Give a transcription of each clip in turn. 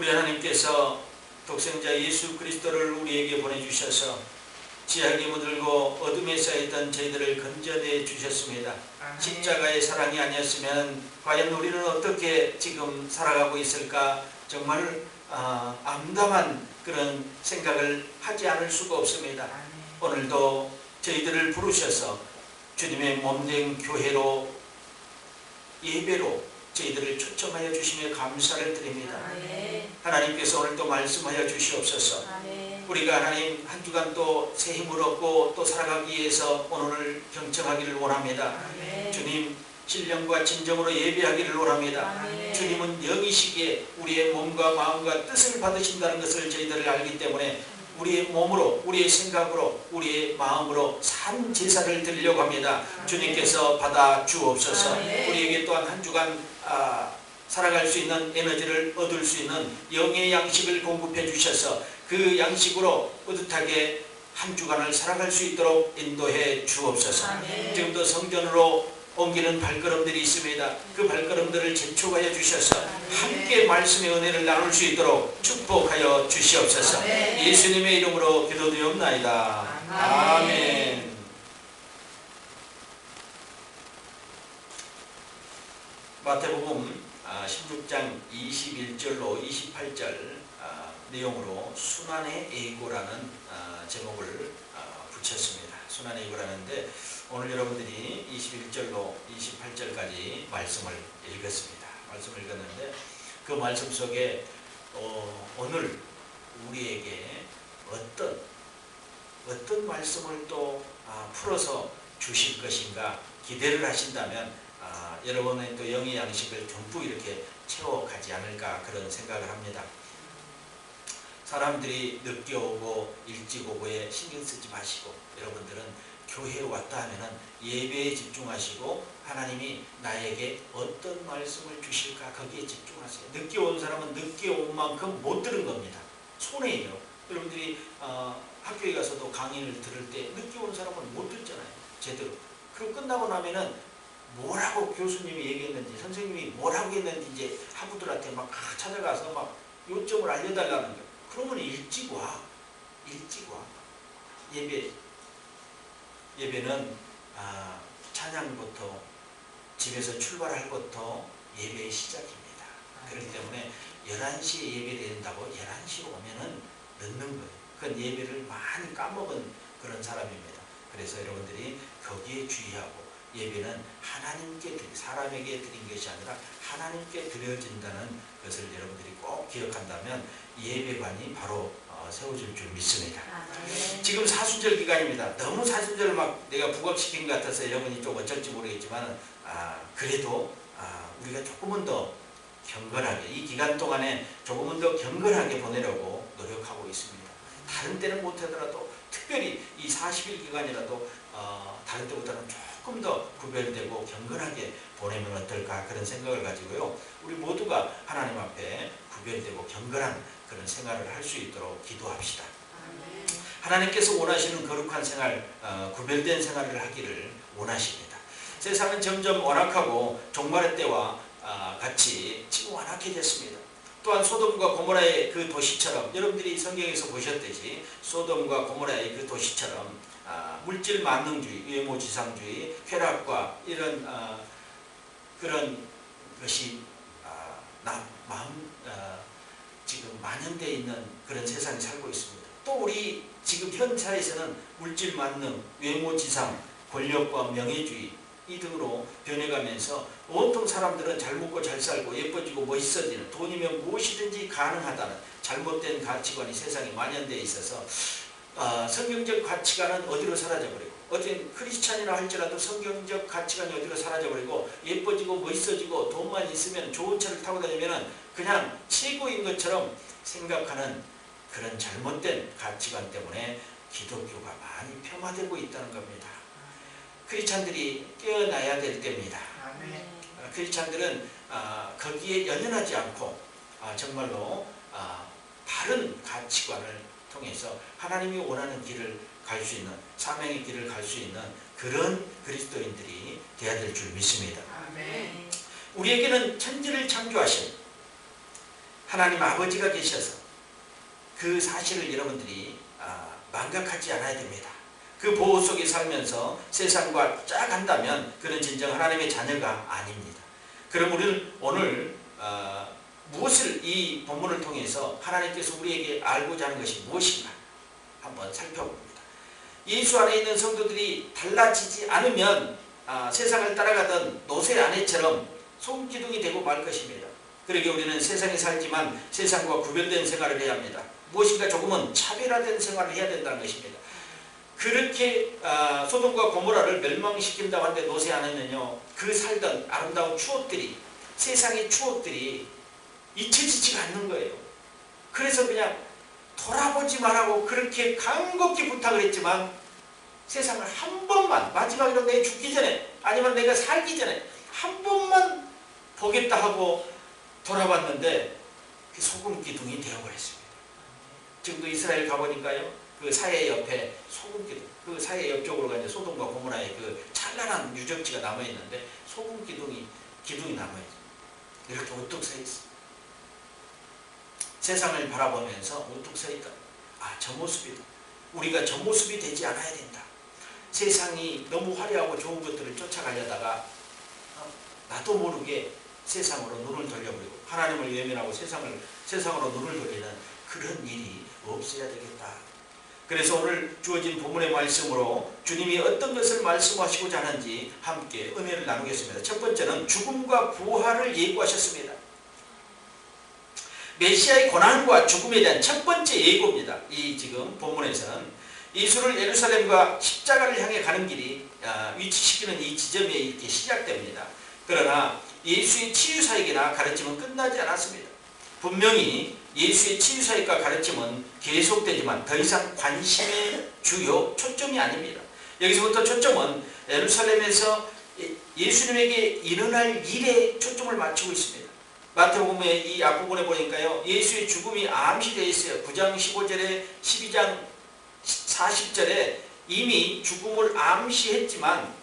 우리 하나님께서 독생자 예수 그리스도를 우리에게 보내주셔서 지하게 물들고 어둠에 쌓이던 저희들을 건져내 주셨습니다. 십자가의 사랑이 아니었으면 과연 우리는 어떻게 지금 살아가고 있을까? 정말 암담한 그런 생각을 하지 않을 수가 없습니다. 오늘도 저희들을 부르셔서 주님의 몸된 교회로, 예배로 저희들을 초청하여 주시며 감사를 드립니다. 하나님께서 오늘도 말씀하여 주시옵소서. 우리가 하나님 한 주간 또 새 힘을 얻고 또 살아가기 위해서 오늘을 경청하기를 원합니다. 주님 신령과 진정으로 예배하기를 원합니다. 주님은 영이시기에 우리의 몸과 마음과 뜻을 받으신다는 것을 저희들을 알기 때문에 우리의 몸으로, 우리의 생각으로, 우리의 마음으로 산 제사를 드리려고 합니다. 주님께서 받아 주옵소서. 우리에게 또한 한 주간 살아갈 수 있는 에너지를 얻을 수 있는 영의 양식을 공급해 주셔서 그 양식으로 뿌듯하게 한 주간을 살아갈 수 있도록 인도해 주옵소서. 지금도 성전으로 옮기는 발걸음들이 있습니다. 그 발걸음들을 재촉하여 주셔서 함께 말씀의 은혜를 나눌 수 있도록 축복하여 주시옵소서. 예수님의 이름으로 기도드리옵나이다. 아멘. 마태복음 16장 21절로 28절 내용으로 순환의 예고라는 제목을 붙였습니다. 순환의 예고라는데 오늘 여러분들이 21절로 28절까지 말씀을 읽었습니다. 말씀을 읽었는데 그 말씀 속에 오늘 우리에게 어떤 말씀을 또 풀어서 주실 것인가 기대를 하신다면 여러분의 또 영의 양식을 듬뿍 이렇게 채워가지 않을까 그런 생각을 합니다. 사람들이 늦게 오고 일찍 오고에 신경 쓰지 마시고 여러분들은 교회에 왔다 하면은 예배에 집중하시고 하나님이 나에게 어떤 말씀을 주실까 거기에 집중하세요. 늦게 온 사람은 늦게 온 만큼 못 들은 겁니다. 손해예요. 여러분들이 학교에 가서도 강의를 들을 때 늦게 온 사람은 못 듣잖아요. 제대로. 그럼 끝나고 나면은 뭐라고 교수님이 얘기했는지 선생님이 뭐라고 했는지 이제 학우들한테 막 찾아가서 막 요점을 알려달라는 거예요. 그러면 일찍 와. 예배는 찬양부터 집에서 출발할 것부터 예배의 시작입니다. 그렇기 때문에 11시에 예배를 드린다고 11시로 오면은 늦는 거예요. 그건 예배를 많이 까먹은 그런 사람입니다. 그래서 여러분들이 거기에 주의하고 예배는 하나님께 사람에게 드린 것이 아니라 하나님께 드려진다는 것을 여러분들이 꼭 기억한다면 예배관이 바로 세워질 줄 믿습니다. 지금 사순절 기간입니다. 너무 사순절을 막 내가 부각시킨 것 같아서 여러분이 좀 어쩔지 모르겠지만 그래도 우리가 조금은 더 경건하게 이 기간 동안에 조금은 더 경건하게 보내려고 노력하고 있습니다. 다른 때는 못하더라도 특별히 이 40일 기간이라도 다른 때보다는 조금 더 구별되고 경건하게 보내면 어떨까 그런 생각을 가지고요. 우리 모두가 하나님 앞에 구별되고 경건한 그런 생활을 할 수 있도록 기도합시다. 하나님께서 원하시는 거룩한 생활, 구별된 생활을 하기를 원하십니다. 세상은 점점 완악하고 종말의 때와 같이 지금 완악해졌습니다. 또한 소돔과 고모라의 그 도시처럼 여러분들이 성경에서 보셨듯이 소돔과 고모라의 그 도시처럼 물질 만능주의, 외모지상주의, 쾌락과 이런 그런 것이 지금 만연되어 있는 그런 세상에 살고 있습니다. 또 우리 지금 현 사회에서는 물질 만능, 외모지상, 권력과 명예주의 이 등으로 변해가면서 온통 사람들은 잘 먹고 잘 살고 예뻐지고 멋있어지는 돈이면 무엇이든지 가능하다는 잘못된 가치관이 세상에 만연되어 있어서 성경적 가치관은 어디로 사라져버리고 어떤 크리스찬이라 할지라도 성경적 가치관이 어디로 사라져버리고 예뻐지고 멋있어지고 돈만 있으면 좋은 차를 타고 다니면 그냥 최고인 것처럼 생각하는 그런 잘못된 가치관 때문에 기독교가 많이 폄하되고 있다는 겁니다. 크리스찬들이 깨어나야 될 때입니다. 크리스찬들은 거기에 연연하지 않고 정말로 바른 가치관을 통해서 하나님이 원하는 길을 갈 수 있는 사명의 길을 갈 수 있는 그런 그리스도인들이 되어야 될 줄 믿습니다. 우리에게는 천지를 창조하신 하나님 아버지가 계셔서 그 사실을 여러분들이 망각하지 않아야 됩니다. 그 보호 속에 살면서 세상과 짝한다면 그는 진정 하나님의 자녀가 아닙니다. 그럼 우리는 오늘 무엇을 이 본문을 통해서 하나님께서 우리에게 알고자 하는 것이 무엇인가 한번 살펴봅니다. 예수 안에 있는 성도들이 달라지지 않으면 세상을 따라가던 노새 아내처럼 소금기둥이 되고 말 것입니다. 그러게 우리는 세상에 살지만 세상과 구별된 생활을 해야 합니다. 무엇인가 조금은 차별화된 생활을 해야 된다는 것입니다. 그렇게 소돔과 고모라를 멸망시킨다고 하는데 노새 아내는요, 그 살던 아름다운 추억들이, 세상의 추억들이 잊혀지지가 않는 거예요. 그래서 그냥 돌아보지 말라고 그렇게 간곡히 부탁을 했지만 세상을 한 번만, 마지막으로 내가 죽기 전에 아니면 내가 살기 전에 한 번만 보겠다 하고 돌아봤는데 그 소금기둥이 되어버렸습니다. 지금도 이스라엘 가보니까요, 그 사해 옆에 소금기둥, 그 사해 옆쪽으로 가면 소돔과 고모라의 그 찬란한 유적지가 남아있는데 소금기둥이 남아있어요. 이렇게 우뚝 서 있어요. 세상을 바라보면서 우뚝 서 있다. 저 모습이다. 우리가 저 모습이 되지 않아야 된다. 세상이 너무 화려하고 좋은 것들을 쫓아가려다가 나도 모르게 세상으로 눈을 돌려버리고 하나님을 외면하고 세상으로 눈을 돌리는 그런 일이 없어야 되겠다. 그래서 오늘 주어진 본문의 말씀으로 주님이 어떤 것을 말씀하시고자 하는지 함께 은혜를 나누겠습니다. 첫 번째는 죽음과 부활을 예고하셨습니다. 메시아의 고난과 죽음에 대한 첫 번째 예고입니다. 이 지금 본문에서는 예수를 예루살렘과 십자가를 향해 가는 길이 위치시키는 이 지점에 이렇게 시작됩니다. 그러나 예수의 치유사역이나 가르침은 끝나지 않았습니다. 분명히 예수의 치유사역과 가르침은 계속되지만 더 이상 관심의 주요 초점이 아닙니다. 여기서부터 초점은 예루살렘에서 예수님에게 일어날 일에 초점을 맞추고 있습니다. 마태복음의 이 앞부분에 보니까요, 예수의 죽음이 암시되어 있어요. 9장 15절에 12장 40절에 이미 죽음을 암시했지만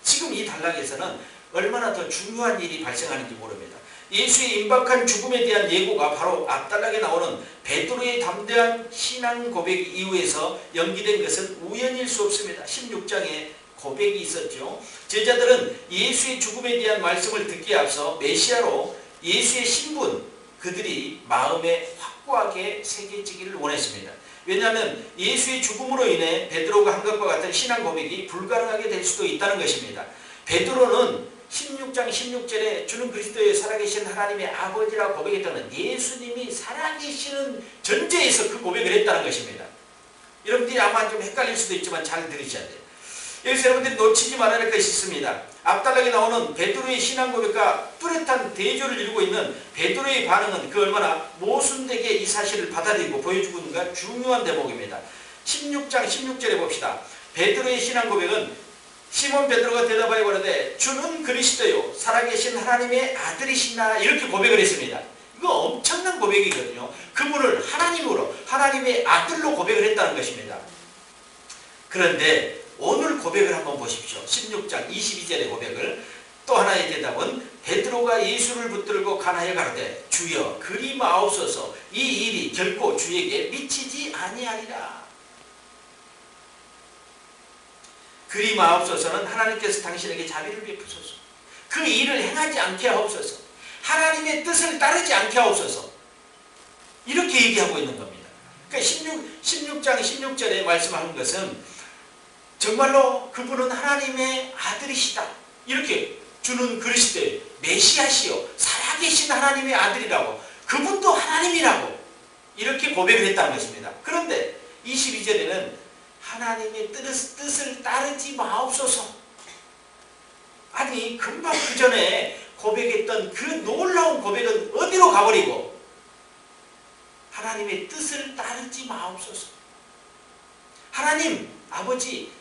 지금 이 단락에서는 얼마나 더 중요한 일이 발생하는지 모릅니다. 예수의 임박한 죽음에 대한 예고가 바로 앞단락에 나오는 베드로의 담대한 신앙 고백 이후에서 연기된 것은 우연일 수 없습니다. 16장에 고백이 있었죠. 제자들은 예수의 죽음에 대한 말씀을 듣기에 앞서 메시아로 예수의 신분, 그들이 마음에 확고하게 새겨지기를 원했습니다. 왜냐하면 예수의 죽음으로 인해 베드로가 한 것과 같은 신앙 고백이 불가능하게 될 수도 있다는 것입니다. 베드로는 16장 16절에 주는 그리스도의 살아계신 하나님의 아버지라고 고백했다는 예수님이 살아계시는 전제에서 그 고백을 했다는 것입니다. 여러분들이 아마 좀 헷갈릴 수도 있지만 잘 들으셔야 돼요. 여기서 여러분들이 놓치지 말아야 할 것이 있습니다. 앞단락에 나오는 베드로의 신앙 고백과 뚜렷한 대조를 이루고 있는 베드로의 반응은 그 얼마나 모순되게 이 사실을 받아들이고 보여주고 있는가 중요한 대목입니다. 16장 16절에 봅시다. 베드로의 신앙 고백은 시몬 베드로가 대답하여 가로되 주는 그리스도요 살아계신 하나님의 아들이시나 이렇게 고백을 했습니다. 이거 엄청난 고백이거든요. 그분을 하나님으로 하나님의 아들로 고백을 했다는 것입니다. 그런데 오늘 고백을 한번 보십시오. 16장 22절의 고백을. 또 하나의 대답은 베드로가 예수를 붙들고 간하여 가로되 주여 그리 마옵소서 이 일이 결코 주에게 미치지 아니하리라. 그리 마옵소서는 하나님께서 당신에게 자비를 베푸소서. 그 일을 행하지 않게 하옵소서. 하나님의 뜻을 따르지 않게 하옵소서. 이렇게 얘기하고 있는 겁니다. 그러니까 16장 16절에 말씀하는 것은 정말로 그분은 하나님의 아들이시다. 이렇게 주는 그리스도의 메시아시요 살아계신 하나님의 아들이라고, 그분도 하나님이라고 이렇게 고백을 했다는 것입니다. 그런데 22절에는 하나님의 뜻을 따르지 마옵소서. 아니 금방 그 전에 고백했던 그 놀라운 고백은 어디로 가버리고 하나님의 뜻을 따르지 마옵소서. 하나님 아버지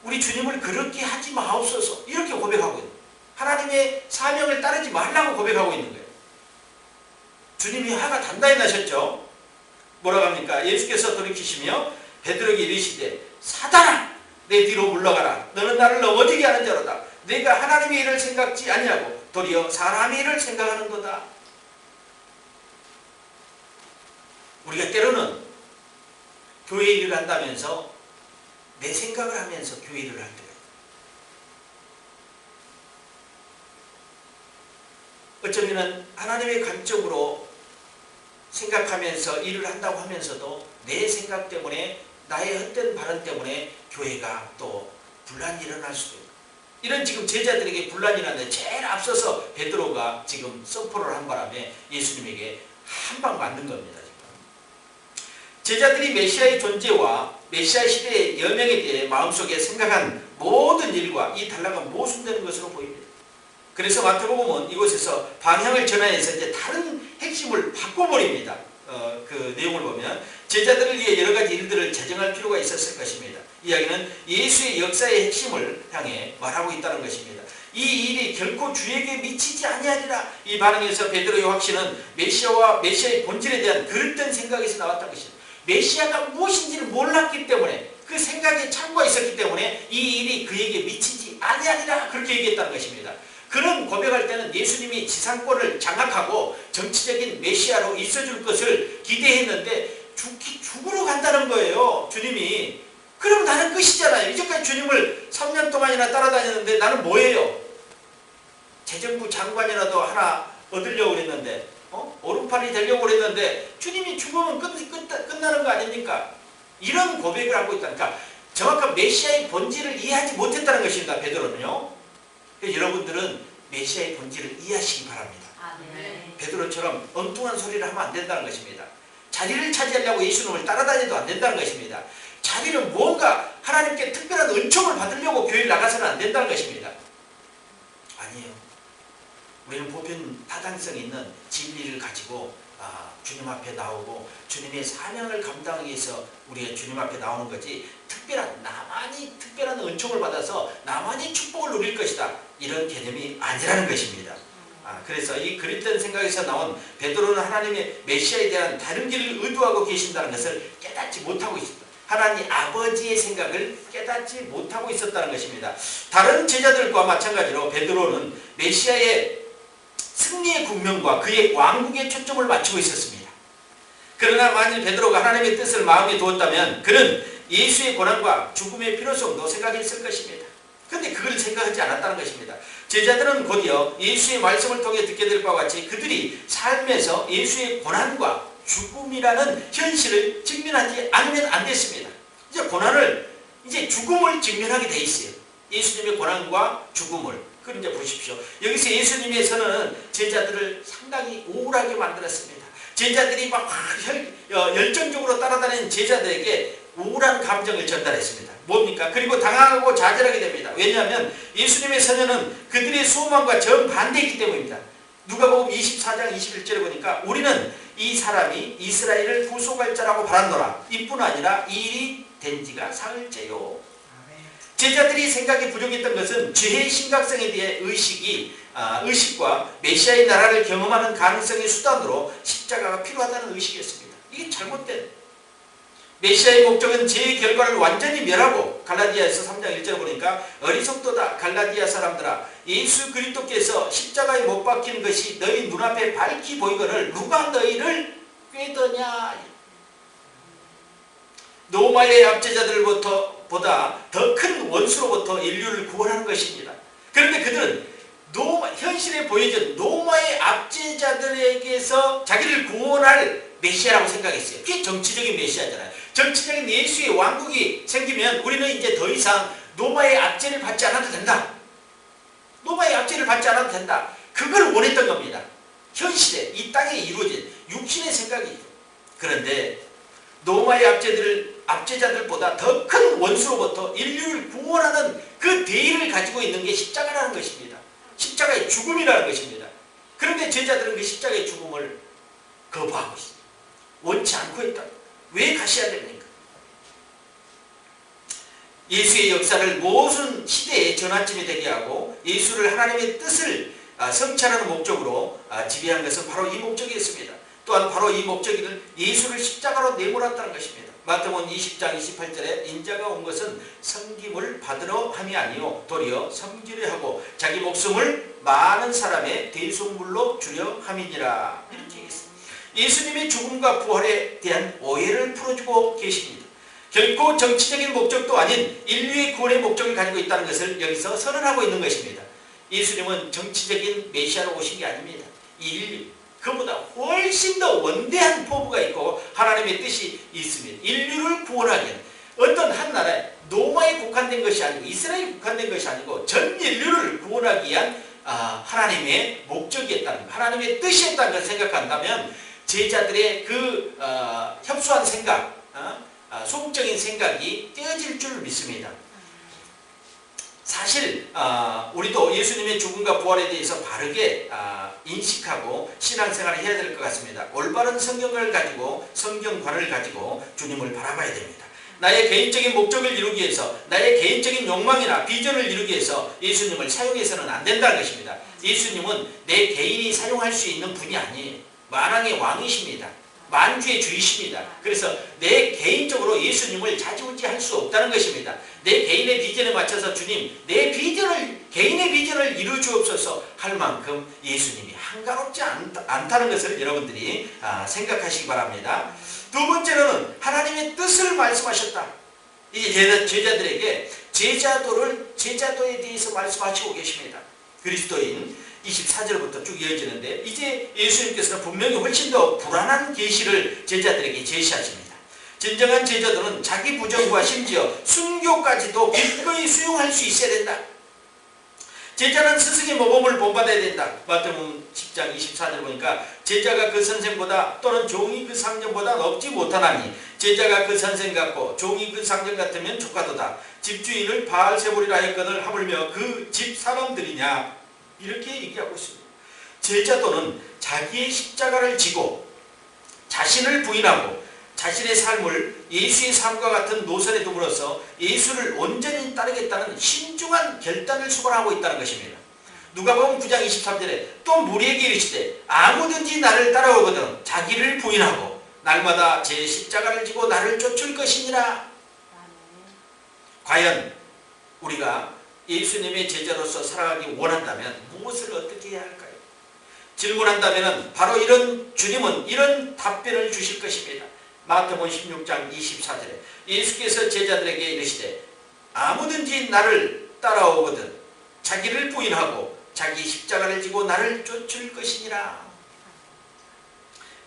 우리 주님을 그렇게 하지 마옵소서 이렇게 고백하고 있는, 하나님의 사명을 따르지 말라고 고백하고 있는 거예요. 주님이 화가 단단히 나셨죠. 뭐라고 합니까? 예수께서 돌이키시며 베드로에게 이르시되 사단아 내 뒤로 물러가라. 너는 나를 넘어지게 하는 자로다. 내가 하나님의 일을 생각지 아니하고 도리어 사람의 일을 생각하는도다. 우리가 때로는 교회 일을 한다면서 내 생각을 하면서 교회 일을 할 때가 있어요. 어쩌면 하나님의 관점으로 생각하면서 일을 한다고 하면서도 내 생각 때문에, 나의 헛된 발언 때문에 교회가 또 분란이 일어날 수도 있고, 이런 지금 제자들에게 분란이 일어났는데 제일 앞서서 베드로가 지금 선포를 한 바람에 예수님에게 한 방 맞는 겁니다. 제자들이 메시아의 존재와 메시아 시대의 여명에 대해 마음속에 생각한 모든 일과 이 단락은 모순되는 것으로 보입니다. 그래서 마태복음은 이곳에서 방향을 전환해서 이제 다른 핵심을 바꿔버립니다. 그 내용을 보면 제자들을 위해 여러 가지 일들을 제정할 필요가 있었을 것입니다. 이야기는 예수의 역사의 핵심을 향해 말하고 있다는 것입니다. 이 일이 결코 주에게 미치지 아니하리라. 이 반응에서 베드로의 확신은 메시아와 메시아의 본질에 대한 그릇된 생각에서 나왔다는 것입니다. 메시아가 무엇인지를 몰랐기 때문에, 그 생각에 착오가 있었기 때문에 이 일이 그에게 미치지 아니하리라, 그렇게 얘기했다는 것입니다. 그런 고백할 때는 예수님이 지상권을 장악하고 정치적인 메시아로 있어줄 것을 기대했는데 죽으러 간다는 거예요. 주님이. 그럼 나는 끝이잖아요. 이제까지 주님을 3년 동안이나 따라다녔는데 나는 뭐예요? 재정부 장관이라도 하나 얻으려고 그랬는데, 오른팔이 되려고 그랬는데 주님이 죽으면 끝나는 거 아닙니까? 이런 고백을 하고 있다니까 정확한 메시아의 본질을 이해하지 못했다는 것입니다. 베드로는요. 여러분들은 메시아의 본질을 이해하시기 바랍니다. 네. 베드로처럼 엉뚱한 소리를 하면 안 된다는 것입니다. 자리를 차지하려고 예수님을 따라다녀도 안 된다는 것입니다. 자기는 뭔가 하나님께 특별한 은총을 받으려고 교회를 나가서는 안 된다는 것입니다. 아니에요. 우리는 보편 타당성 있는 진리를 가지고 주님 앞에 나오고 주님의 사명을 감당하기 위해서 우리가 주님 앞에 나오는 거지, 나만이 특별한 은총을 받아서 나만이 축복을 누릴 것이다, 이런 개념이 아니라는 것입니다. 그래서 이 그릇된 생각에서 나온 베드로는 하나님의 메시아에 대한 다른 길을 의도하고 계신다는 것을 깨닫지 못하고 있습니다. 하나님 아버지의 생각을 깨닫지 못하고 있었다는 것입니다. 다른 제자들과 마찬가지로 베드로는 메시아의 승리의 국면과 그의 왕국에 초점을 맞추고 있었습니다. 그러나 만일 베드로가 하나님의 뜻을 마음에 두었다면 그는 예수의 고난과 죽음의 필요성도 생각했을 것입니다. 그런데 그걸 생각하지 않았다는 것입니다. 제자들은 곧이어 예수의 말씀을 통해 듣게 될 바와 같이 그들이 삶에서 예수의 고난과 죽음이라는 현실을 직면하지 않으면 안 됐습니다. 이제 이제 죽음을 직면하게 돼 있어요. 예수님의 고난과 죽음을. 그걸 이제 보십시오. 여기서 예수님의 선언은 제자들을 상당히 우울하게 만들었습니다. 제자들이 막 열정적으로 따라다니는 제자들에게 우울한 감정을 전달했습니다. 뭡니까? 그리고 당황하고 좌절하게 됩니다. 왜냐하면 예수님의 선언은 그들의 소망과 정반대이기 때문입니다. 누가복음 24장 21절에 보니까 우리는 이 사람이 이스라엘을 구속할 자라고 바란노라. 이뿐 아니라 이 일이 된 지가 사흘째요. 제자들이 생각이 부족했던 것은 죄의 심각성에 대해 의식과 메시아의 나라를 경험하는 가능성의 수단으로 십자가가 필요하다는 의식이었습니다. 이게 잘못된, 메시아의 목적은 죄의 결과를 완전히 멸하고, 갈라디아에서 3장 1절에 보니까 어리석도다 갈라디아 사람들아, 예수 그리스도께서 십자가에 못 박힌 것이 너희 눈앞에 밝히 보이거늘 누가 너희를 꾀더냐. 노마의 압제자들보다 더 큰 원수로부터 인류를 구원하는 것입니다. 그런데 그들은 현실에 보여진 노마의 압제자들에게서 자기를 구원할 메시아라고 생각했어요. 그게 정치적인 메시아잖아요. 정치적인 예수의 왕국이 생기면 우리는 이제 더 이상 노마의 압제를 받지 않아도 된다. 노마의 압제를 받지 않아도 된다. 그걸 원했던 겁니다. 현실에, 이 땅에 이루어진 육신의 생각이죠. 그런데 노마의 압제자들보다 더 큰 원수로부터 인류를 구원하는 그 대의를 가지고 있는 게 십자가라는 것입니다. 십자가의 죽음이라는 것입니다. 그런데 제자들은 그 십자가의 죽음을 거부하고 있습니다. 원치 않고 있다. 왜 가셔야 됩니까? 예수의 역사를 모든 시대의 전환점이 되게 하고 예수를 하나님의 뜻을 성취하는 목적으로 지배한 것은 바로 이 목적이었습니다. 또한 바로 이 목적을 예수를 십자가로 내몰았다는 것입니다. 마태복음 20장 28절에 인자가 온 것은 섬김을 받으러 함이 아니요 도리어 섬기려 하고 자기 목숨을 많은 사람의 대속물로 주려 함이니라. 이렇게 얘기했습니다. 예수님의 죽음과 부활에 대한 오해를 풀어주고 계십니다. 결코 정치적인 목적도 아닌 인류의 구원의 목적을 가지고 있다는 것을 여기서 선언하고 있는 것입니다. 예수님은 정치적인 메시아로 오신 게 아닙니다. 인류, 그보다 훨씬 더 원대한 포부가 있고 하나님의 뜻이 있습니다. 인류를 구원하기 위한 어떤 한 나라에 로마에 국한된 것이 아니고 이스라엘에 국한된 것이 아니고 전 인류를 구원하기 위한 하나님의 목적이었다는 것, 하나님의 뜻이었다는 것을 생각한다면 제자들의 그 협소한 생각, 소극적인 생각이 떼어질 줄 믿습니다. 사실 우리도 예수님의 죽음과 부활에 대해서 바르게 인식하고 신앙생활을 해야 될 것 같습니다. 올바른 성경을 가지고, 성경관을 가지고 주님을 바라봐야 됩니다. 나의 개인적인 목적을 이루기 위해서, 나의 개인적인 욕망이나 비전을 이루기 위해서 예수님을 사용해서는 안 된다는 것입니다. 예수님은 내 개인이 사용할 수 있는 분이 아니에요. 만왕의 왕이십니다. 만주의 주이십니다. 그래서 내 개인적으로 예수님을 좌지우지할 수 없다는 것입니다. 내 개인의 비전에 맞춰서 주님, 내 비전을, 개인의 비전을 이루 주옵소서 할 만큼 예수님이 한가롭지 않다는 것을 여러분들이 생각하시기 바랍니다. 두 번째로는 하나님의 뜻을 말씀하셨다. 이제 제자들에게 제자도에 대해서 말씀하시고 계십니다. 그리스도인 24절부터 쭉 이어지는데 이제 예수님께서는 분명히 훨씬 더 불안한 계시를 제자들에게 제시하십니다. 진정한 제자들은 자기 부정과 심지어 순교까지도 기꺼이 수용할 수 있어야 된다. 제자는 스승의 모범을 본받아야 된다. 마태복음 10장 24절 보니까 제자가 그 선생보다 또는 종이 그 상전보다 높지 못하나니 제자가 그 선생 같고 종이 그 상전 같으면 조카도다. 집주인을 바알세볼이라 하였거늘 하물며 그 집 사람들이냐. 이렇게 얘기하고 있습니다. 제자도는 자기의 십자가를 지고 자신을 부인하고 자신의 삶을 예수의 삶과 같은 노선에 둠으로써 예수를 온전히 따르겠다는 신중한 결단을 수반하고 있다는 것입니다. 누가복음 9장 23절에 또 무리에게 이르시되 아무든지 나를 따라오거든 자기를 부인하고 날마다 제 십자가를 지고 나를 쫓을 것이니라. 과연 우리가 예수님의 제자로서 살아가기 원한다면 무엇을 어떻게 해야 할까요? 질문한다면 바로 주님은 이런 답변을 주실 것입니다. 마태복음 16장 24절에 예수께서 제자들에게 이르시되 아무든지 나를 따라오거든 자기를 부인하고 자기 십자가를 지고 나를 쫓을 것이니라.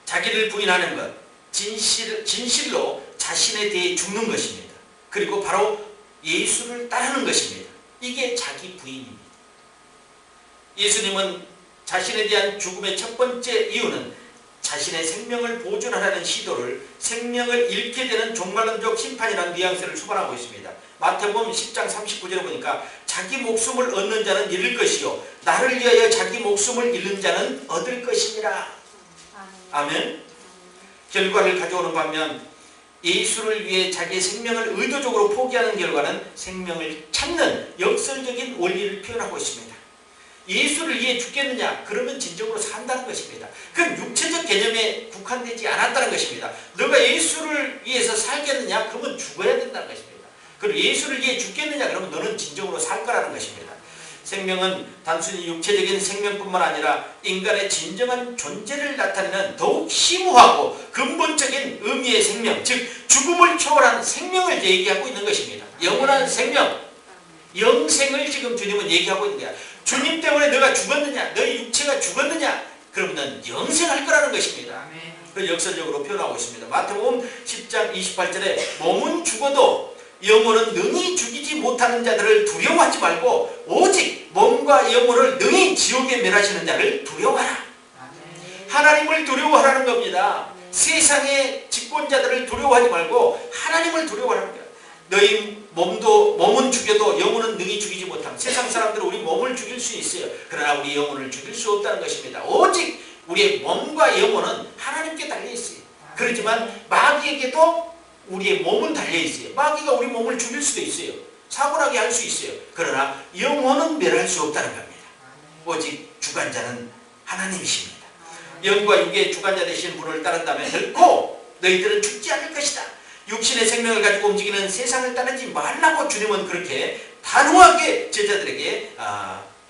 자기를 부인하는 것, 진실로 자신에 대해 죽는 것입니다. 그리고 바로 예수를 따르는 것입니다. 이게 자기 부인입니다. 예수님은 자신에 대한 죽음의 첫 번째 이유는 자신의 생명을 보존하려는 시도를 생명을 잃게 되는 종말론적 심판이라는 뉘앙스를 수반하고 있습니다. 마태복음 10장 39절에 보니까 자기 목숨을 얻는 자는 잃을 것이요 나를 위하여 자기 목숨을 잃는 자는 얻을 것이니라. 아멘. 결과를 가져오는 반면 예수를 위해 자기의 생명을 의도적으로 포기하는 결과는 생명을 찾는 역설적인 원리를 표현하고 있습니다. 예수를 위해 죽겠느냐? 그러면 진정으로 산다는 것입니다. 그건 육체적 개념에 국한되지 않았다는 것입니다. 너가 예수를 위해서 살겠느냐? 그러면 죽어야 된다는 것입니다. 그리고 예수를 위해 죽겠느냐? 그러면 너는 진정으로 살 거라는 것입니다. 생명은 단순히 육체적인 생명뿐만 아니라 인간의 진정한 존재를 나타내는 더욱 심오하고 근본적인 의미의 생명, 즉 죽음을 초월한 생명을 얘기하고 있는 것입니다. 영원한 생명, 영생을 지금 주님은 얘기하고 있는 거야. 주님 때문에 너가 죽었느냐, 너의 육체가 죽었느냐, 그러면 넌 영생할 거라는 것입니다. 그걸 역설적으로 표현하고 있습니다. 마태복음 10장 28절에 몸은 죽어도 영혼은 능히 죽이지 못하는 자들을 두려워하지 말고 오직 몸과 영혼을 능히 지옥에 멸하시는 자를 두려워하라. 하나님을 두려워하라는 겁니다. 세상의 집권자들을 두려워하지 말고 하나님을 두려워하라는 거야. 너희 몸은 죽여도 영혼은 능히 죽이지 못함. 세상 사람들은 우리 몸을 죽일 수 있어요. 그러나 우리 영혼을 죽일 수 없다는 것입니다. 오직 우리의 몸과 영혼은 하나님께 달려있어요. 그렇지만 마귀에게도 우리의 몸은 달려있어요. 마귀가 우리 몸을 죽일 수도 있어요. 사고나게 할 수 있어요. 그러나 영혼은 멸할 수 없다는 겁니다. 오직 주관자는 하나님이십니다. 영과 육의 주관자 되신 분을 따른다면 결코 너희들은 죽지 않을 것이다. 육신의 생명을 가지고 움직이는 세상을 따르지 말라고 주님은 그렇게 단호하게 제자들에게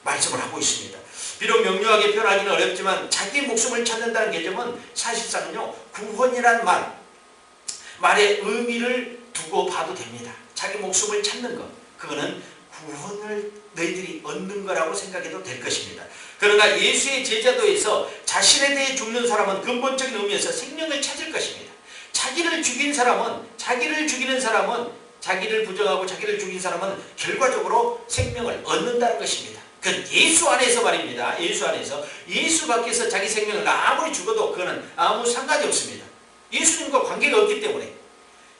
말씀을 하고 있습니다. 비록 명료하게 표현하기는 어렵지만 자기 목숨을 찾는다는 개념은 사실상은요, 구원이란 말의 의미를 두고 봐도 됩니다. 자기 목숨을 찾는 것, 그거는 구원을 너희들이 얻는 거라고 생각해도 될 것입니다. 그러나 예수의 제자도에서 자신에 대해 죽는 사람은 근본적인 의미에서 생명을 찾을 것입니다. 자기를 죽이는 사람은, 자기를 부정하고 자기를 죽인 사람은 결과적으로 생명을 얻는다는 것입니다. 그건 예수 안에서 말입니다. 예수 안에서. 예수 밖에서 자기 생명을 아무리 죽어도 그거는 아무 상관이 없습니다. 예수님과 관계가 없기 때문에.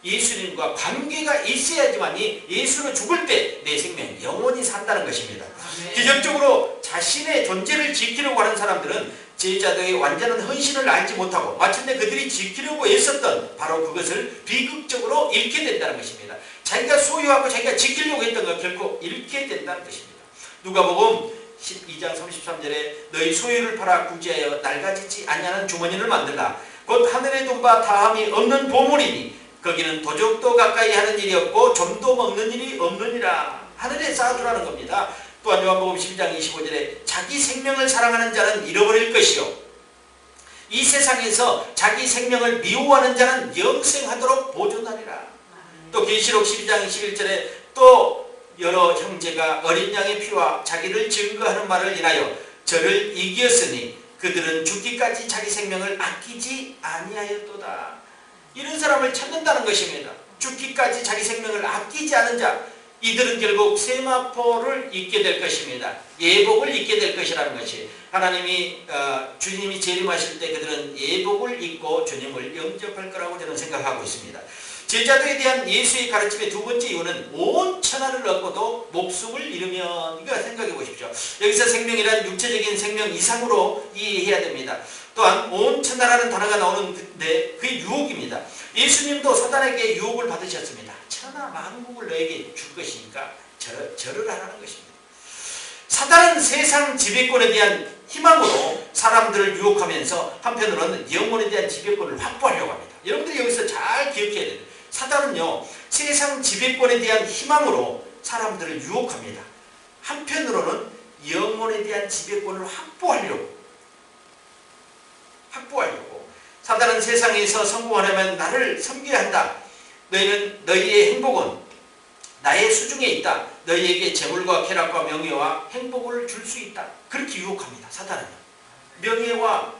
예수님과 관계가 있어야지만이 예수로 죽을 때 내 생명 영원히 산다는 것입니다. 기적적으로 자신의 존재를 지키려고 하는 사람들은 제자도의 완전한 헌신을 알지 못하고 마침내 그들이 지키려고 애썼던 바로 그것을 비극적으로 잃게 된다는 것입니다. 자기가 소유하고 자기가 지키려고 했던 것 결코 잃게 된다는 것입니다. 누가복음 12장 33절에 너희 소유를 팔아 구제하여 낡아지지 아니하는 주머니를 만들라. 곧 하늘에 둔 바 다함이 없는 보물이니 거기는 도적도 가까이 하는 일이 없고 점도 먹는 일이 없느니라. 하늘에 쌓아두라는 겁니다. 또한 요한복음 12장 25절에 자기 생명을 사랑하는 자는 잃어버릴 것이요 이 세상에서 자기 생명을 미워하는 자는 영생하도록 보존하리라. 또 계시록 12장 21절에 또 여러 형제가 어린 양의 피와 자기를 증거하는 말을 인하여 저를 이기었으니 그들은 죽기까지 자기 생명을 아끼지 아니하였도다. 이런 사람을 찾는다는 것입니다. 죽기까지 자기 생명을 아끼지 않은 자, 이들은 결국 세마포를 입게 될 것입니다. 예복을 입게 될 것이라는 것이 주님이 재림하실 때 그들은 예복을 입고 주님을 영접할 거라고 저는 생각하고 있습니다. 제자도에 대한 예수의 가르침의 두 번째 이유는 온 천하를 얻고도 목숨을 잃으면, 이거 생각해 보십시오. 여기서 생명이란 육체적인 생명 이상으로 이해해야 됩니다. 또한 온 천하라는 단어가 나오는데 그게 유혹입니다. 예수님도 사단에게 유혹을 받으셨습니다. 천하 만국을 너에게 줄 것이니까 절을 하라는 것입니다. 사단은 세상 지배권에 대한 희망으로 사람들을 유혹하면서 한편으로는 영혼에 대한 지배권을 확보하려고 합니다. 여러분들이 여기서 잘 기억해야 돼요. 사단은요, 세상 지배권에 대한 희망으로 사람들을 유혹합니다. 한편으로는 영혼에 대한 지배권을 확보하려고. 사단은 세상에서 성공하려면 나를 섬겨야 한다. 너희의 행복은 나의 수중에 있다. 너희에게 재물과 쾌락과 명예와 행복을 줄 수 있다. 그렇게 유혹합니다. 사단은요. 명예와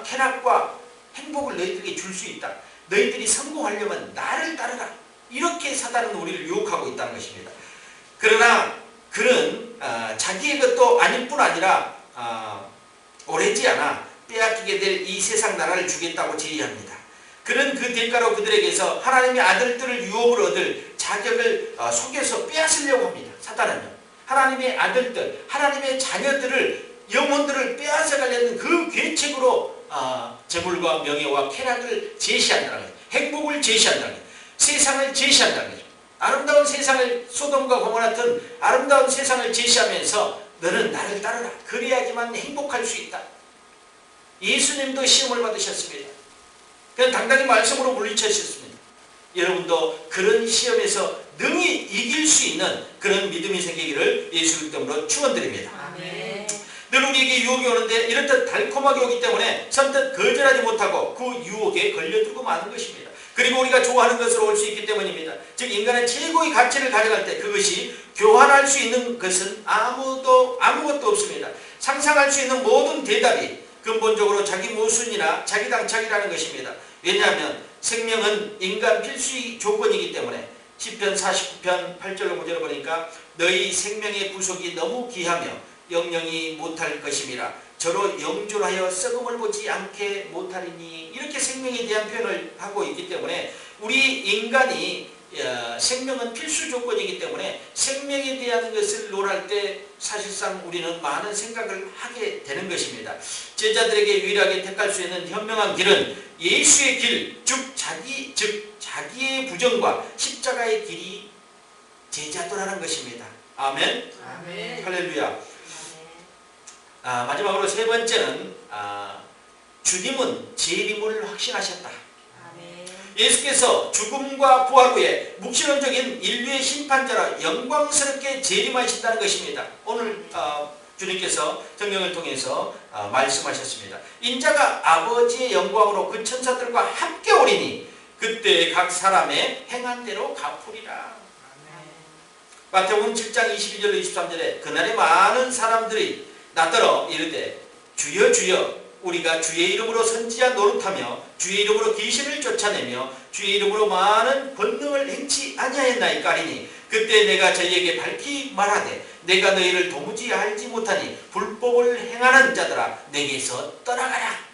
쾌락과 행복을 너희들에게 줄 수 있다. 너희들이 성공하려면 나를 따르라. 이렇게 사단은 우리를 유혹하고 있다는 것입니다. 그러나 그는 자기의 것도 아닐 뿐 아니라 오래지 않아 빼앗기게 될 이 세상 나라를 주겠다고 제의합니다. 그는 그 대가로 그들에게서 하나님의 아들들을 유업을 얻을 자격을 속여서 빼앗으려고 합니다. 사단은요. 하나님의 아들들, 하나님의 자녀들을, 영혼들을 빼앗아가려는 그 계책으로 재물과 명예와 쾌락을 제시한다는 거예요. 행복을 제시한다는 거예요. 세상을 제시한다는 거죠. 아름다운 세상을, 소돔과 고모라 같은 아름다운 세상을 제시하면서 너는 나를 따르라. 그래야지만 행복할 수 있다. 예수님도 시험을 받으셨습니다. 그냥 당당히 말씀으로 물리쳐주셨습니다. 여러분도 그런 시험에서 능히 이길 수 있는 그런 믿음이 생기기를 예수 그리스도로 축원드립니다. 아멘. 늘 우리에게 유혹이 오는데 이렇듯 달콤하게 오기 때문에 선뜻 거절하지 못하고 그 유혹에 걸려들고 마는 것입니다. 그리고 우리가 좋아하는 것으로 올 수 있기 때문입니다. 즉 인간의 최고의 가치를 가져갈 때 그것이 교환할 수 있는 것은 아무것도 없습니다. 상상할 수 있는 모든 대답이 근본적으로 자기 모순이나 자기 당착이라는 것입니다. 왜냐하면 생명은 인간 필수의 조건이기 때문에 시편 49편 8절로 9절을 보니까 너희 생명의 구속이 너무 귀하며 영영이 못할 것임이라 저로 영존하여 썩음을 보지 않게 못하리니, 이렇게 생명에 대한 표현을 하고 있기 때문에 우리 인간이 생명은 필수 조건이기 때문에 생명에 대한 것을 논할 때 사실상 우리는 많은 생각을 하게 되는 것입니다. 제자들에게 유일하게 택할 수 있는 현명한 길은 예수의 길, 즉 자기의 부정과 십자가의 길이 제자도라는 것입니다. 아멘. 아멘. 할렐루야. 마지막으로 세 번째는 주님은 재림을 확신하셨다. 예수께서 죽음과 부활 후에 묵시론적인 인류의 심판자라 영광스럽게 재림하신다는 것입니다. 오늘 주님께서 성령을 통해서 말씀하셨습니다. 인자가 아버지의 영광으로 그 천사들과 함께 오리니 그때 각 사람의 행한 대로 갚으리라. 마태복음 7장 22절로 23절에 그날에 많은 사람들이 나더러 이르되 주여 주여 우리가 주의 이름으로 선지자 노릇하며 주의 이름으로 귀신을 쫓아내며 주의 이름으로 많은 권능을 행치 아니하였나이까 하리니 그때 내가 저희에게 밝히 말하되 내가 너희를 도무지 알지 못하니 불법을 행하는 자들아 내게서 떠나가라.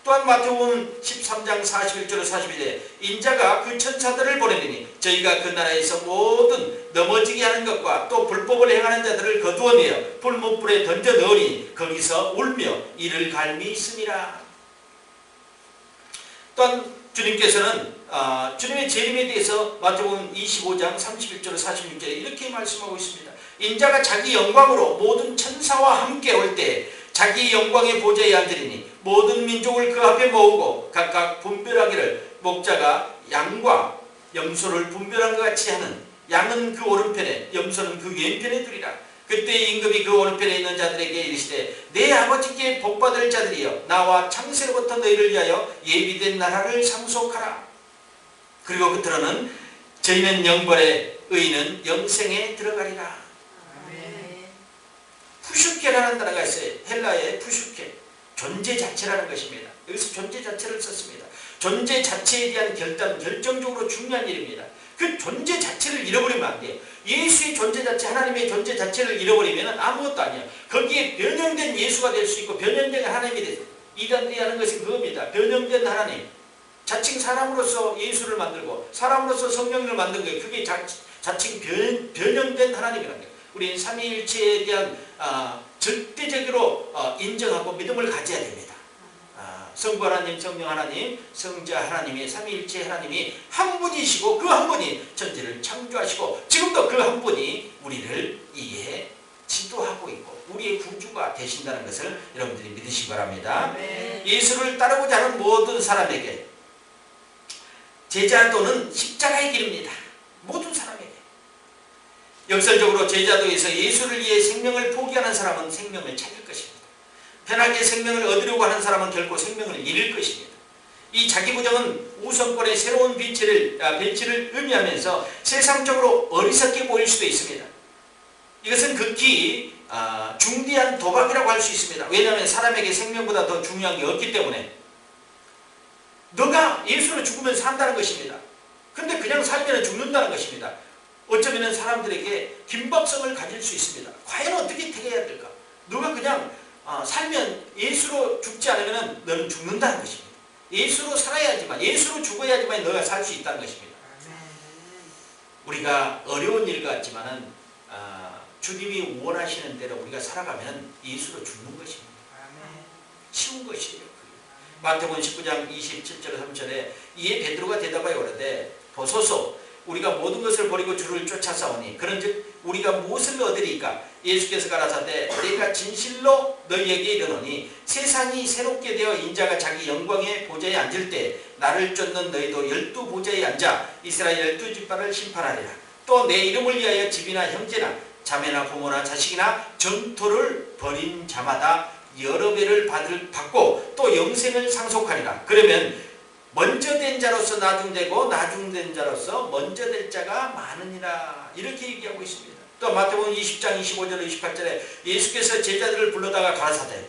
또한 마태복음 13장 41절로 42절에 인자가 그 천사들을 보내리니 저희가 그 나라에서 모든 넘어지게 하는 것과 또 불법을 행하는 자들을 거두어내어 불못불에 던져 넣으니 거기서 울며 이를 갈미 있으니라. 또한 주님께서는 주님의 재림에 대해서 마태복음 25장 31절로 46절에 이렇게 말씀하고 있습니다. 인자가 자기 영광으로 모든 천사와 함께 올 때 자기 영광의 보좌에 앉으리니 모든 민족을 그 앞에 모으고 각각 분별하기를 목자가 양과 염소를 분별한 것 같이 하는 양은 그 오른편에 염소는 그 왼편에 두리라. 그때 임금이 그 오른편에 있는 자들에게 이르시되 내 아버지께 복받을 자들이여 나와 창세로부터 너희를 위하여 예비된 나라를 상속하라. 그리고 끝으로는 저희는 영벌에 의인은 영생에 들어가리라. 푸슈케라는 단어가 있어요. 헬라의 푸슈케. 존재 자체라는 것입니다. 여기서 존재 자체를 썼습니다. 존재 자체에 대한 결정적으로 중요한 일입니다. 그 존재 자체를 잃어버리면 안 돼요. 예수의 존재 자체, 하나님의 존재 자체를 잃어버리면 아무것도 아니야. 거기에 변형된 예수가 될 수 있고 변형된 하나님이 돼서 이단들이 하는 것이 그겁니다. 변형된 하나님. 자칭 사람으로서 예수를 만들고 사람으로서 성령을 만든 거예요. 그게 자칭 변형된 하나님이라는 거예요. 우리는 삼위일체에 대한 절대적으로 인정하고 믿음을 가져야 됩니다. 성부 하나님, 성령 하나님, 성자 하나님의 삼위일체 하나님이 한 분이시고 그 한 분이 천지를 창조하시고 지금도 그 한 분이 우리를 이에 지도하고 있고 우리의 구주가 되신다는 것을 여러분들이 믿으시기 바랍니다. 예수를 따르고자 하는 모든 사람에게 제자도는 십자가의 길입니다. 모든 사람에게. 역설적으로 제자도에서 예수를 위해 생명을 포기하는 사람은 생명을 찾을 것입니다. 편하게 생명을 얻으려고 하는 사람은 결코 생명을 잃을 것입니다. 이 자기부정은 우선권의 새로운 배치를 의미하면서 세상적으로 어리석게 보일 수도 있습니다. 이것은 극히 중대한 도박이라고 할 수 있습니다. 왜냐하면 사람에게 생명보다 더 중요한 게 없기 때문에 너가 예수로 죽으면 산다는 것입니다. 근데 그냥 살면 죽는다는 것입니다. 어쩌면 사람들에게 긴박성을 가질 수 있습니다. 과연 어떻게 택해야 될까? 누가 그냥 살면 예수로 죽지 않으면 너는 죽는다는 것입니다. 예수로 살아야지만, 예수로 죽어야지만 너가 살 수 있다는 것입니다. 우리가 어려운 일 같지만은 주님이 원하시는 대로 우리가 살아가면 예수로 죽는 것입니다. 쉬운 것이에요. 마태복음 19장 27절 3절에 이에 베드로가 대답하여 이르되 보소서 우리가 모든 것을 버리고 주를 쫓아싸우니 그런즉 우리가 무엇을 얻으리까? 예수께서 가라사대 내가 진실로 너희에게 이르노니 세상이 새롭게 되어 인자가 자기 영광의 보좌에 앉을 때 나를 쫓는 너희도 12 보좌에 앉아 이스라엘 12지파를 심판하리라. 또 내 이름을 위하여 집이나 형제나 자매나 부모나 자식이나 전토를 벌인 자마다 여러 배를 받고 또 영생을 상속하리라. 그러면 먼저 된 자로서 나중되고 나중된 자로서 먼저 될 자가 많으니라. 이렇게 얘기하고 있습니다. 또 마태복음 20장 25절 28절에 예수께서 제자들을 불러다가 가라사대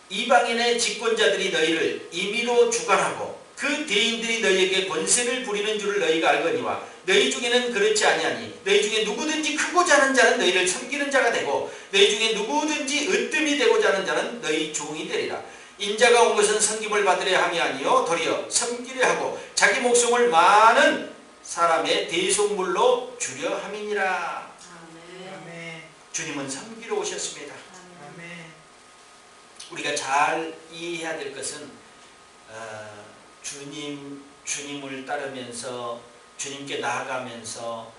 이방인의 집권자들이 너희를 임의로 주관하고 그 대인들이 너희에게 권세를 부리는 줄을 너희가 알거니와 너희 중에는 그렇지 아니하니 너희 중에 누구든지 크고자 하는 자는 너희를 섬기는 자가 되고 너희 중에 누구든지 으뜸이 되고자 하는 자는 너희 종이 되리라. 인자가 온 것은 섬김을 받으려 함이 아니요 도리어 섬기려 하고 자기 목숨을 많은 사람의 대속물로 주려 함이니라. 아멘. 주님은 섬기러 오셨습니다. 아멘. 우리가 잘 이해해야 될 것은 주님을 따르면서 주님께 나아가면서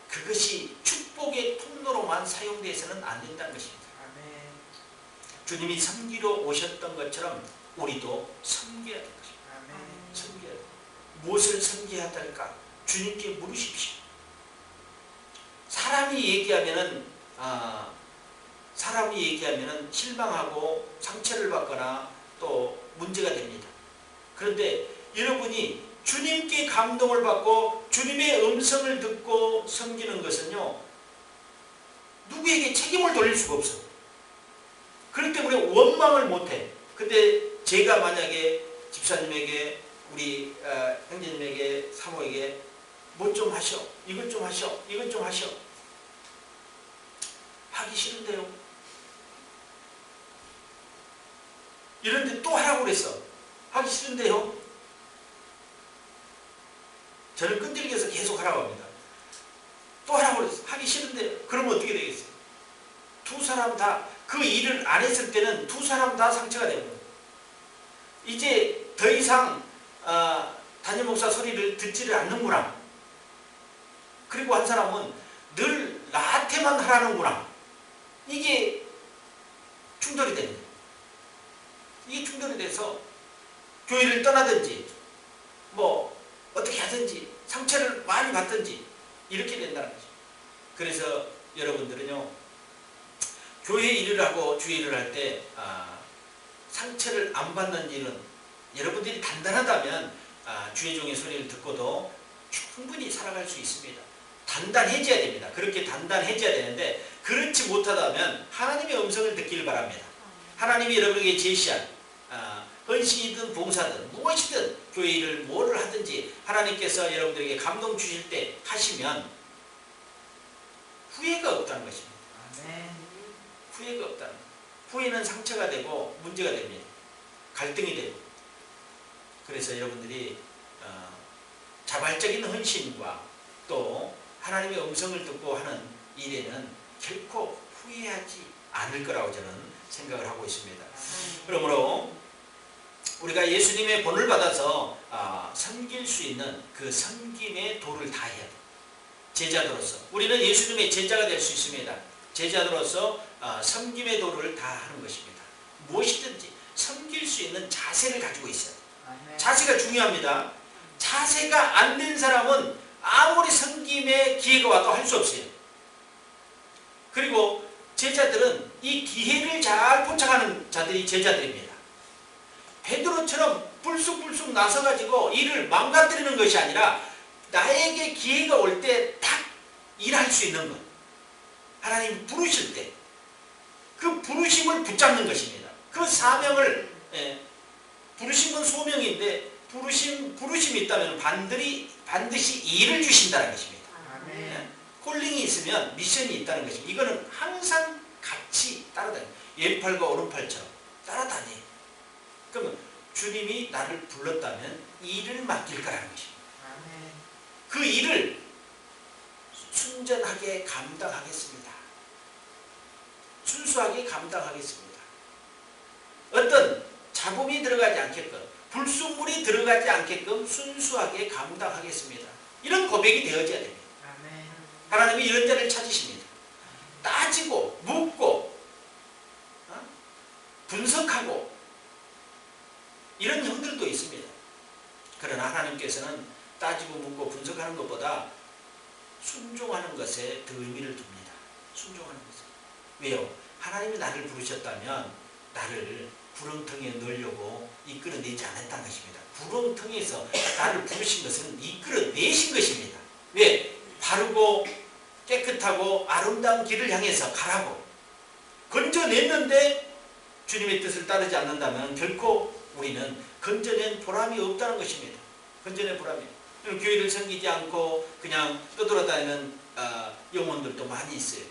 그것이 축복의 통로로만 사용되어서는 안 된다는 것입니다. 주님이 섬기러 오셨던 것처럼 우리도 섬겨야 될 것입니다. 섬겨야 돼. 무엇을 섬겨야 될까? 주님께 물으십시오. 사람이 얘기하면은 사람이 얘기하면 실망하고 상처를 받거나 또 문제가 됩니다. 그런데 여러분이 주님께 감동을 받고 주님의 음성을 듣고 섬기는 것은요, 누구에게 책임을 돌릴 수가 없어. 그렇기 때문에 원망을 못해. 근데 제가 만약에 집사님에게, 우리 형제님에게, 사모에게 뭐 좀 하셔, 이것 좀 하셔, 이것 좀 하셔, 하기 싫은데요. 이런데 또 하라고 그랬어. 하기 싫은데요. 저를 끈질겨서 계속 하라고 합니다. 또 하라고 그랬어. 하기 싫은데. 그러면 어떻게 되겠어요? 두 사람 다 그 일을 안 했을 때는 두 사람 다 상처가 되는 거예요. 이제 더 이상 담임 목사 소리를 듣지를 않는구나. 그리고 한 사람은 늘 나한테만 하라는구나. 이게 충돌이 됩니다. 이게 충돌이 돼서 교회를 떠나든지 뭐 어떻게 하든지 상처를 많이 받든지 이렇게 된다는 거죠. 그래서 여러분들은요, 교회 일을 하고 주의 일을 할 때 상처를 안 받는 일은, 여러분들이 단단하다면 주의 종의 소리를 듣고도 충분히 살아갈 수 있습니다. 단단해져야 됩니다. 그렇게 단단해져야 되는데, 그렇지 못하다면 하나님의 음성을 듣기를 바랍니다. 하나님이 여러분에게 제시한 헌신이든 봉사든 무엇이든 교회 일을 뭐를 하든지 하나님께서 여러분들에게 감동 주실 때 하시면 후회가 없다는 것입니다. 후회가 없다는 것. 후회는 상처가 되고 문제가 됩니다. 갈등이 되고. 그래서 여러분들이 자발적인 헌신과 또 하나님의 음성을 듣고 하는 일에는 결코 후회하지 않을 거라고 저는 생각을 하고 있습니다. 그러므로 우리가 예수님의 본을 받아서 섬길 수 있는 그 섬김의 도를 다해야 돼요. 제자들로서 우리는 예수님의 제자가 될 수 있습니다. 제자들로서 섬김의 도를 다하는 것입니다. 무엇이든지 섬길 수 있는 자세를 가지고 있어요. 자세가 중요합니다. 자세가 안 된 사람은 아무리 섬김의 기회가 와도 할 수 없어요. 그리고 제자들은 이 기회를 잘 포착하는 자들이 제자들입니다. 베드로처럼 불쑥불쑥 나서가지고 일을 망가뜨리는 것이 아니라 나에게 기회가 올 때 딱 일할 수 있는 것. 하나님 부르실 때 그 부르심을 붙잡는 것입니다. 그 사명을, 부르심은 소명인데 부르심이 있다면 반드시 일을 주신다는 것입니다. 콜링이 있으면 미션이 있다는 것입니다. 이거는 항상 같이 따라다녀요. 왼팔과 오른팔처럼 따라다녀요. 그러면 주님이 나를 불렀다면 일을 맡길 거라는 것입니다. 그 일을 순전하게 감당하겠습니다. 순수하게 감당하겠습니다. 어떤 잡음이 들어가지 않게끔, 불순물이 들어가지 않게끔 순수하게 감당하겠습니다. 이런 고백이 되어져야 됩니다. 하나님이 이런 자를 찾으십니다. 따지고 묻고 분석하고 이런 형들도 있습니다. 그러나 하나님께서는 따지고 묻고 분석하는 것보다 순종하는 것에 더 의미를 둡니다. 순종하는 것에. 왜요? 하나님이 나를 부르셨다면 나를 구렁텅이에 넣으려고 이끌어내지 않았다는 것입니다. 구렁텅이에서 나를 부르신 것은 이끌어내신 것입니다. 왜? 바르고 깨끗하고 아름다운 길을 향해서 가라고 건져냈는데 주님의 뜻을 따르지 않는다면 결코 우리는 건져낸 보람이 없다는 것입니다. 건져낸 보람이. 교회를 섬기지 않고 그냥 떠돌아다니는 영혼들도 많이 있어요.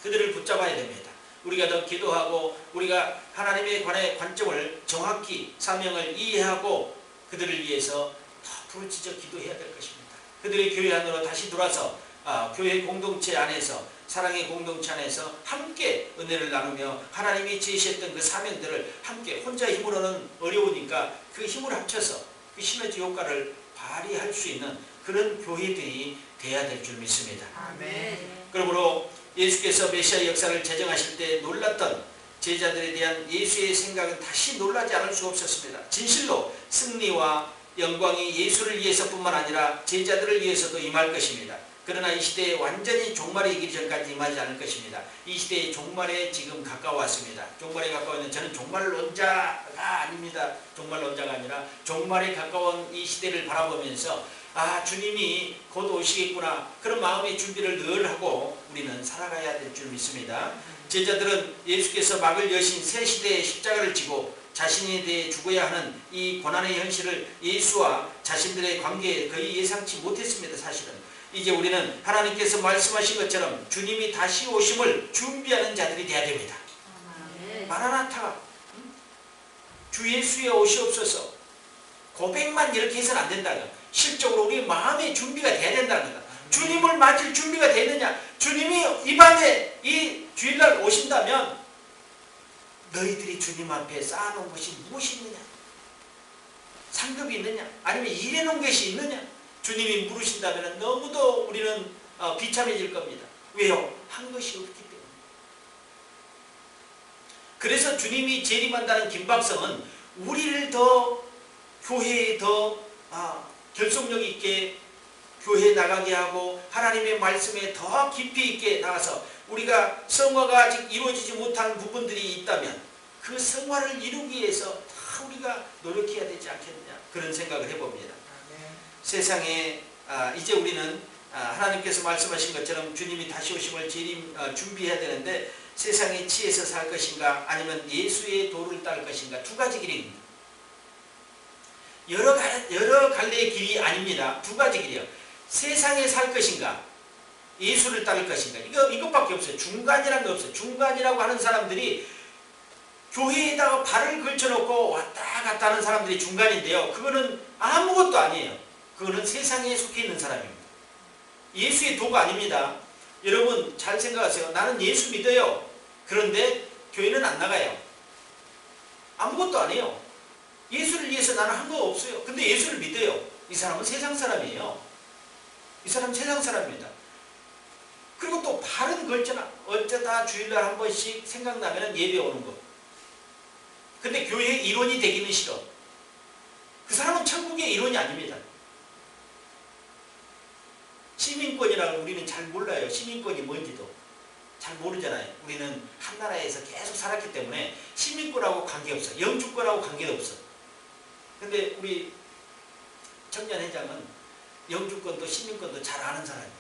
그들을 붙잡아야 됩니다. 우리가 더 기도하고 우리가 하나님의 관점을 정확히 사명을 이해하고 그들을 위해서 더 부르짖어 기도해야 될 것입니다. 그들의 교회 안으로 다시 돌아서 교회 공동체 안에서, 사랑의 공동체 안에서 함께 은혜를 나누며 하나님이 제시했던 그 사명들을 함께, 혼자 힘으로는 어려우니까 그 힘을 합쳐서 그 시너지 효과를 발휘할 수 있는 그런 교회들이 돼야 될 줄 믿습니다. 아멘. 그러므로 예수께서 메시아 역사를 제정하실 때 놀랐던 제자들에 대한 예수의 생각은 다시 놀라지 않을 수 없었습니다. 진실로 승리와 영광이 예수를 위해서뿐만 아니라 제자들을 위해서도 임할 것입니다. 그러나 이 시대에 완전히 종말에 이르기 전까지 임하지 않을 것입니다. 이 시대의 종말에 지금 가까워왔습니다. 종말에 가까워는 저는 종말론자가 아닙니다. 종말론자가 아니라 종말에 가까운 이 시대를 바라보면서 주님이 곧 오시겠구나, 그런 마음의 준비를 늘 하고 우리는 살아가야 될 줄 믿습니다. 제자들은 예수께서 막을 여신 새 시대의 십자가를 지고 자신에 대해 죽어야 하는 이 고난의 현실을 예수와 자신들의 관계에 거의 예상치 못했습니다. 사실은 이제 우리는 하나님께서 말씀하신 것처럼 주님이 다시 오심을 준비하는 자들이 되어야 됩니다. 마라나타, 주 예수의 오시옵소서, 고백만 이렇게 해서는 안 된다는 거야. 실적으로 우리 마음의 준비가 돼야 된다는 거야. 주님을 맞을 준비가 되느냐, 주님이 이 밤에 이 주일날 오신다면 너희들이 주님 앞에 쌓아놓은 것이 무엇이 있느냐, 상급이 있느냐, 아니면 일해놓은 것이 있느냐. 주님이 물으신다면 너무도 우리는 비참해질 겁니다. 왜요? 한 것이 없기 때문에. 그래서 주님이 재림한다는 긴박성은 우리를 더 교회에 더 결속력 있게 교회에 나가게 하고 하나님의 말씀에 더 깊이 있게 나가서 우리가 성화가 아직 이루어지지 못한 부분들이 있다면 그 성화를 이루기 위해서 다 우리가 노력해야 되지 않겠느냐, 그런 생각을 해봅니다. 세상에 이제 우리는 하나님께서 말씀하신 것처럼 주님이 다시 오심을 준비해야 되는데 세상에 치에서 살 것인가 아니면 예수의 도를 따를 것인가, 두 가지 길입니다. 여러 갈래의 길이 아닙니다. 두 가지 길이요. 세상에 살 것인가 예수를 따를 것인가, 이것밖에 없어요. 중간이라는 게 없어요. 중간이라고 하는 사람들이 교회에다가 발을 걸쳐놓고 왔다 갔다 하는 사람들이 중간인데요, 그거는 아무것도 아니에요. 그거는 세상에 속해 있는 사람입니다. 예수의 도가 아닙니다. 여러분 잘 생각하세요. 나는 예수 믿어요. 그런데 교회는 안 나가요. 아무것도 안 해요. 예수를 위해서 나는 한 거 없어요. 근데 예수를 믿어요. 이 사람은 세상 사람이에요. 이 사람은 세상 사람입니다. 그리고 또 발은 걸쳐나 어쩌다 주일날 한 번씩 생각나면 예배 오는 거. 근데 교회의 일원이 되기는 싫어. 그 사람은 천국의 일원이 아닙니다. 시민권이라고 우리는 잘 몰라요. 시민권이 뭔지도 잘 모르잖아요. 우리는 한 나라에서 계속 살았기 때문에 시민권하고 관계없어. 영주권하고 관계없어. 근데 우리 청년회장은 영주권도 시민권도 잘 아는 사람이에요.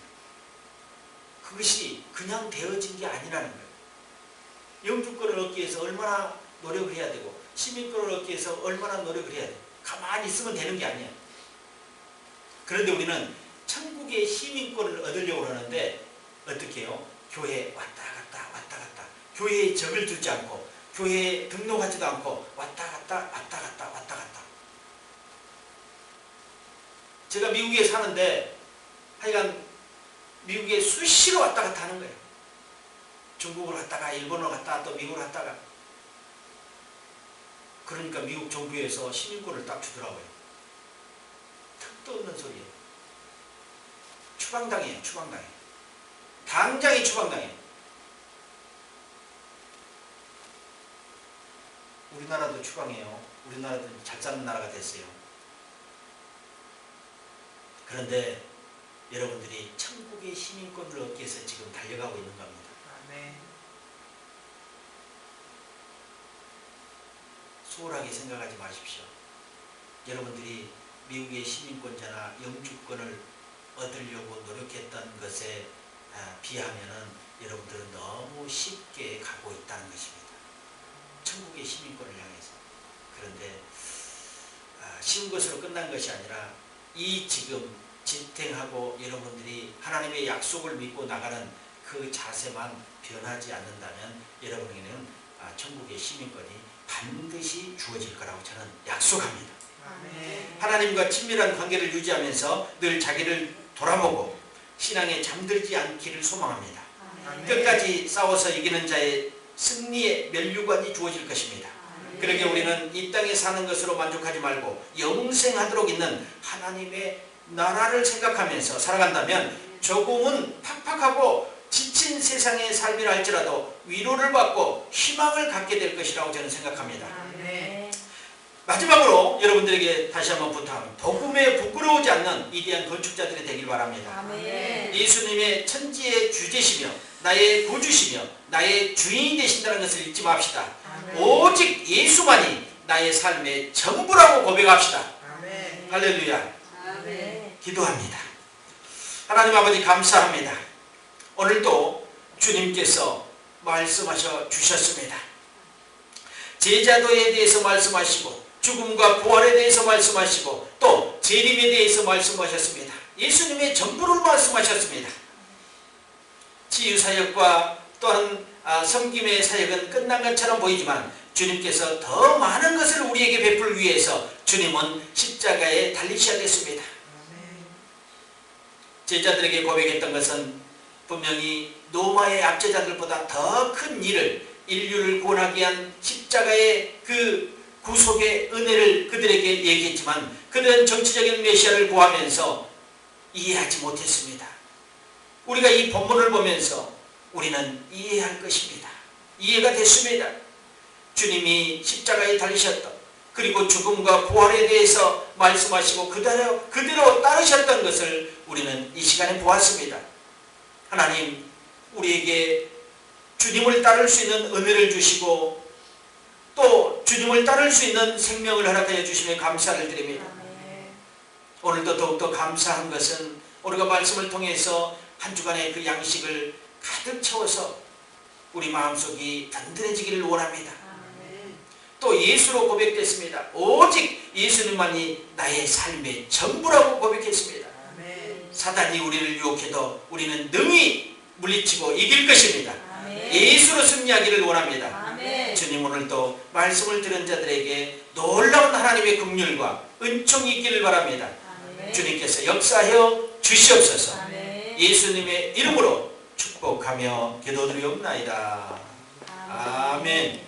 그것이 그냥 되어진 게 아니라는 거예요. 영주권을 얻기 위해서 얼마나 노력을 해야 되고 시민권을 얻기 위해서 얼마나 노력을 해야 돼요. 가만히 있으면 되는 게 아니에요. 그런데 우리는 천국의 시민권을 얻으려고 하는데 어떻게 해요? 교회에 왔다 갔다 왔다 갔다, 교회에 적을 두지 않고 교회에 등록하지도 않고 왔다 갔다 왔다 갔다 왔다 갔다. 제가 미국에 사는데 하여간 미국에 수시로 왔다 갔다 하는 거예요. 중국으로 갔다가 일본으로 갔다가 또 미국으로 갔다가. 그러니까 미국 정부에서 시민권을 딱 주더라고요. 턱도 없는 소리예요. 추방당해요. 추방당해요. 당장에 추방당해요. 우리나라도 추방해요. 우리나라도 잘 사는 나라가 됐어요. 그런데 여러분들이 천국의 시민권을 얻기 위해서 지금 달려가고 있는 겁니다. 네. 소홀하게 생각하지 마십시오. 여러분들이 미국의 시민권자나 영주권을 얻으려고 노력했던 것에 비하면은 여러분들은 너무 쉽게 가고 있다는 것입니다. 천국의 시민권을 향해서. 그런데 쉬운 것으로 끝난 것이 아니라 이 지금 지탱하고 여러분들이 하나님의 약속을 믿고 나가는 그 자세만 변하지 않는다면 여러분에게는 천국의 시민권이 반드시 주어질 거라고 저는 약속합니다. 아멘. 하나님과 친밀한 관계를 유지하면서 늘 자기를 돌아보고 신앙에 잠들지 않기를 소망합니다. 아멘. 끝까지 싸워서 이기는 자의 승리의 면류관이 주어질 것입니다. 그러게 우리는 이 땅에 사는 것으로 만족하지 말고 영생하도록 있는 하나님의 나라를 생각하면서 살아간다면 조금은 팍팍하고 지친 세상의 삶이라 할지라도 위로를 받고 희망을 갖게 될 것이라고 저는 생각합니다. 마지막으로 여러분들에게 다시 한번 부탁합니다. 복음에 부끄러우지 않는 위대한 건축자들이 되길 바랍니다. 아멘. 예수님의 천지의 주제시며 나의 구주시며 나의 주인이 되신다는 것을 잊지 맙시다. 아멘. 오직 예수만이 나의 삶의 전부라고 고백합시다. 아멘. 할렐루야. 아멘. 기도합니다. 하나님 아버지 감사합니다. 오늘도 주님께서 말씀하셔 주셨습니다. 제자도에 대해서 말씀하시고 죽음과 부활에 대해서 말씀하시고 또 재림에 대해서 말씀하셨습니다. 예수님의 전부를 말씀하셨습니다. 치유사역과 또한 섬김의 사역은 끝난 것처럼 보이지만 주님께서 더 많은 것을 우리에게 베풀 위해서 주님은 십자가에 달리셔야 됐습니다. 제자들에게 고백했던 것은 분명히 노마의 앞제자들보다 더 큰 일을 인류를 구원하기 위한 십자가의 그 구속의 은혜를 그들에게 얘기했지만 그들은 정치적인 메시아를 구하면서 이해하지 못했습니다. 우리가 이 본문을 보면서 우리는 이해할 것입니다. 이해가 됐습니다. 주님이 십자가에 달리셨던 그리고 죽음과 부활에 대해서 말씀하시고 그대로 따르셨던 것을 우리는 이 시간에 보았습니다. 하나님 우리에게 주님을 따를 수 있는 은혜를 주시고 또 주님을 따를 수 있는 생명을 허락하여 주시며 감사를 드립니다. 오늘도 더욱더 감사한 것은 우리가 말씀을 통해서 한 주간의 그 양식을 가득 채워서 우리 마음속이 든든해지기를 원합니다. 또 예수로 고백됐습니다. 오직 예수님만이 나의 삶의 전부라고 고백했습니다. 사단이 우리를 유혹해도 우리는 능히 물리치고 이길 것입니다. 예수로 승리하기를 원합니다. 아멘. 주님 오늘도 말씀을 들은 자들에게 놀라운 하나님의 긍휼과 은총이 있기를 바랍니다. 아멘. 주님께서 역사하여 주시옵소서. 아멘. 예수님의 이름으로 축복하며 기도드리옵나이다. 아멘.